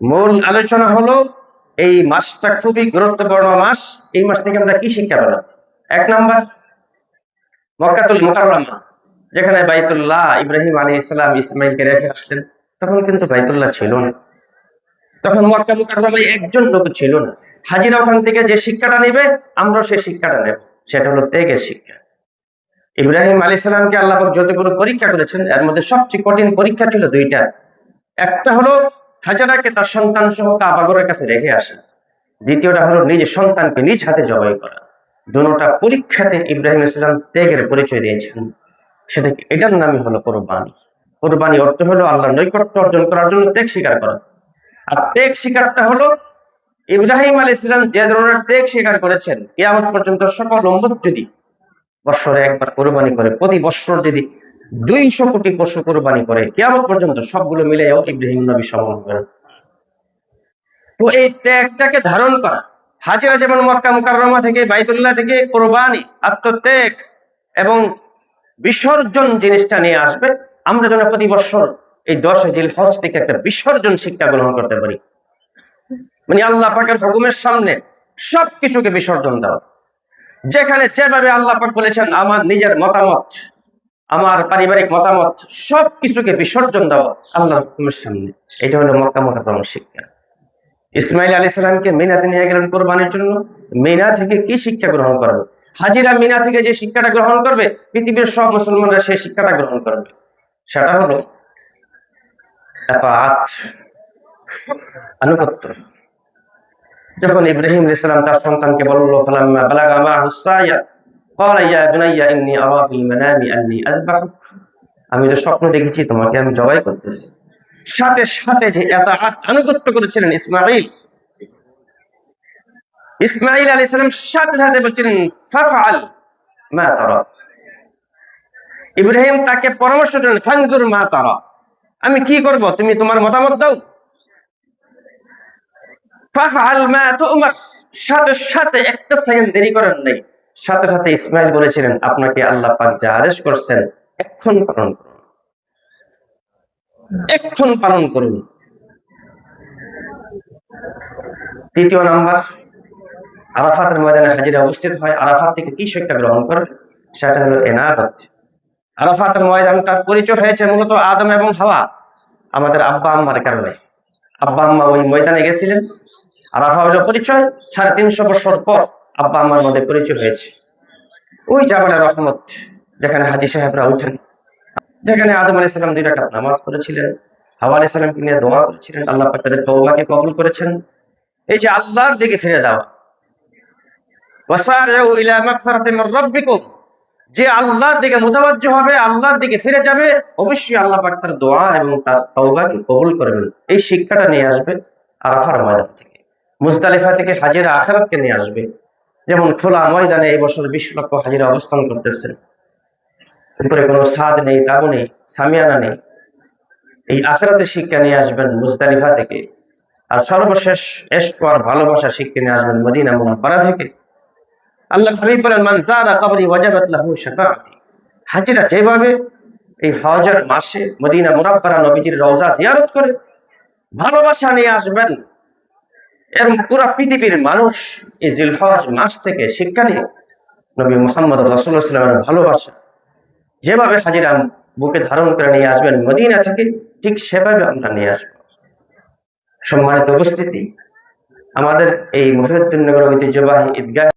মূল আলোচনা হলো এই মাসটা খুবই গুরুত্বপূর্ণ মাস। এই মাস থেকে আমরা কি শিক্ষা পেলাম? এক নম্বর, মক্কাতুল মুকাররমা, যেখানে বাইতুল্লাহ ইব্রাহিম আলাইহিস সালাম ইসমাইলকে রেখে আসলেন, তখন কিন্তু বাইতুল্লাহ ছিল না। তখন মক্কা মুকাররমায় একজন লোক ছিল না। হাজিরা ওখান থেকে যে শিক্ষাটা নেবে, আমরা সেই শিক্ষাটা নেব, সেটা হলো ত্যাগের শিক্ষা। ইব্রাহিম আলাইহিস সালামকে আল্লাহ পাক যতগুলো পরীক্ষা করেছেন, এর মধ্যে সবচেয়ে কঠিন পরীক্ষা ছিল দুইটা। একটা হলো হাজারাকে তার সন্তান সহ কাবাগরের কাছে রেখে আসা, দ্বিতীয়টা হলো নিজের সন্তানকে নিজ হাতে জবাই করা। দুটোটা পরীক্ষাতে ইব্রাহিম ইসলাম ত্যাগের পরিচয় দিয়েছেন। সেটা এটার নামই হলো কোরবানি। কোরবানি অর্থ হলো আল্লাহর নৈকট্য অর্জন করার জন্য ত্যাগ স্বীকার করা। আর ত্যাগ স্বীকারটা হলো ইব্রাহিম আলাইহিস সালাম যে ধরনের ত্যাগ স্বীকার করেছেন, কিয়ামত পর্যন্ত সকল উম্মত যদি বৎসরে একবার কোরবানি করে, প্রতি বৎসর যদি 200 কোটি পশু কোরবানি করে, কিয়ামত পর্যন্ত সবগুলো মিলেও ইব্রাহিম নবী সমান হবেন। তো এই ত্যাগটাকে ধারণ করা, হাজিরা যেমন মক্কা মুকাররমা থেকে বাইতুল্লাহ থেকে কোরবানি, আত্মত্যাগ এবং বিসর্জন জিনিসটা নিয়ে আসবে, আমরা যেন প্রতি বছর এই 10 জিলহজ থেকে একটা বিসর্জন শিক্ষা গ্রহণ করতে পারি। মানে আল্লাহ পাকের হুকুমের সামনে সবকিছুকে বিসর্জন দেওয়া। যেখানে যেভাবে আল্লাহ পাক বলেছেন, আমার নিজের মতামত, আমার পারিবারিক মতামত, সবকিছুকে বিসর্জন দেওয়া আল্লাহর হুকুমের সামনে। এটা হলো মক্কা মুকাররমার শিক্ষা। ইসমাইল আলাইহিস সালামকে মিনাতে নিয়ে গেলেন কোরবানির জন্য। মিনা থেকে কি শিক্ষা গ্রহণ করবে? হাজিরা মিনা থেকে যে শিক্ষাটা গ্রহণ করবে, পৃথিবীর সব মুসলমানরা সেই শিক্ষাটা গ্রহণ করবে। সেটা হলো ইতাআত, আনুগত্য। যখন ইব্রাহিম আলাইহিস সালাম তার সন্তানকে বলল, ফালাম্মা বালাগা মা'হু সায়া ক্বালা ইয়া বুনাইয়া ইন্নী আরা ফিল মানামি আন্নী আযবাহুক, আমি তো স্বপ্ন দেখেছি তোমাকে আমি জবাই করতেছি। সাথে সাথে যে ইতাআত, আনুগত্য করেছিলেন ইসমাঈল আলাইহিস সালাম, সাথে সাথে বলছিলেন ফাফআল মা তারা। ইব্রাহিম তাকে পরামর্শ দিলেন, ফানজুর মা তারা, আমি কি করব, তুমি তোমার মতামত দাও। ফাফআল মা তু'মার, সাথে সাথে একটা সেকেন্ড দেরি করেন নাই, সাথে সাথে ইসমাঈল বলেছিলেন, আপনাকে আল্লাহ পাক যা আদেশ করেছেন এখন পালন করুন, এখন পালন করুন। তৃতীয় নাম্বার, আরাফাতের ময়দানে হাজিরা উপস্থিত হয়। আরাফাত থেকে কি শিক্ষা গ্রহণ করবে? সেটা হলো ইনাবাত। আরাফাতের ময়দানটার পরিচয় হয়েছে মূলত আদম এবং হাওয়া, আমাদের আব্বা আম্মার কারণে। আব্বা আম্মা ওই ময়দানে গেছিলেন, আরাফা হলো পরিচয়। 350 বছর পর আব্বা আম্মার মধ্যে পরিচয় হয়েছে ওই জাবালে রহমত, যেখানে হাজী সাহেবরা উঠেন, যেখানে আদম আলাইহিস সালাম 2 রাকাত নামাজ পড়েছিলেন, হাওয়া আলাইহিস সালামকে নিয়ে দোয়া করেছিলেন, আল্লাহ পাক তাদের তওবাকে কবুল করেছেন। এই যে আল্লাহর দিকে ফিরে যাওয়া, ওয়াসারিউ ইলা মাগফিরাতিন মির রাব্বিকুম, যে আল্লাহর দিকে মুতাওয়াজ্জিহ হবে, আল্লাহর দিকে ফিরে যাবে, অবশ্যই আল্লাহ পাক তার দোয়া এবং তার তওবাকে কবুল করবেন। এই শিক্ষাটা নিয়ে আসবে আরাফার ময়দান থেকে। মুজদালিফা থেকে হাজিরা আখিরাতকে নিয়ে আসবে। যেমন খোলা ময়দানে এই বছর 20 লক্ষ হাজিরা অবস্থান করতেছেন, উপরে কোনো ছাদ নেই, তাবু নেই, সামিয়ানা নেই। এই আখিরাতের শিক্ষা নিয়ে আসবেন মুজদালিফা থেকে। আর সর্বশেষ ইশক আর ভালোবাসা শিক্ষা নিয়ে আসবেন মদিনা মুনাওয়ারা থেকে। আল্লাহ হাবিব বলেন, মান যারা কবরি ওয়াজাবাত লাহু শাফাআতি। হাজিরা যেভাবে এই হজের মাসে মদিনা মুনাওয়ারা নবীজির রওজা জিয়ারত করে ভালোবাসা নিয়ে আসবেন, এর পুরা পৃথিবীর মানুষ এই জিলহজ মাস থেকে শিক্ষা নিয়ে নবী মুহাম্মদ রাসূলুল্লাহ সাল্লাল্লাহু আলাইহি ওয়াসাল্লামের ভালোবাসা যেভাবে হাজিরা বুকে ধারণ করে নিয়ে আসবেন মদিনা থেকে, ঠিক সেভাবে আমরা নিয়ে আসবো। সম্মানিত উপস্থিতি, আমাদের এই মুহিউদ্দিন নগর ঐতিহ্যবাহী ঈদগাহ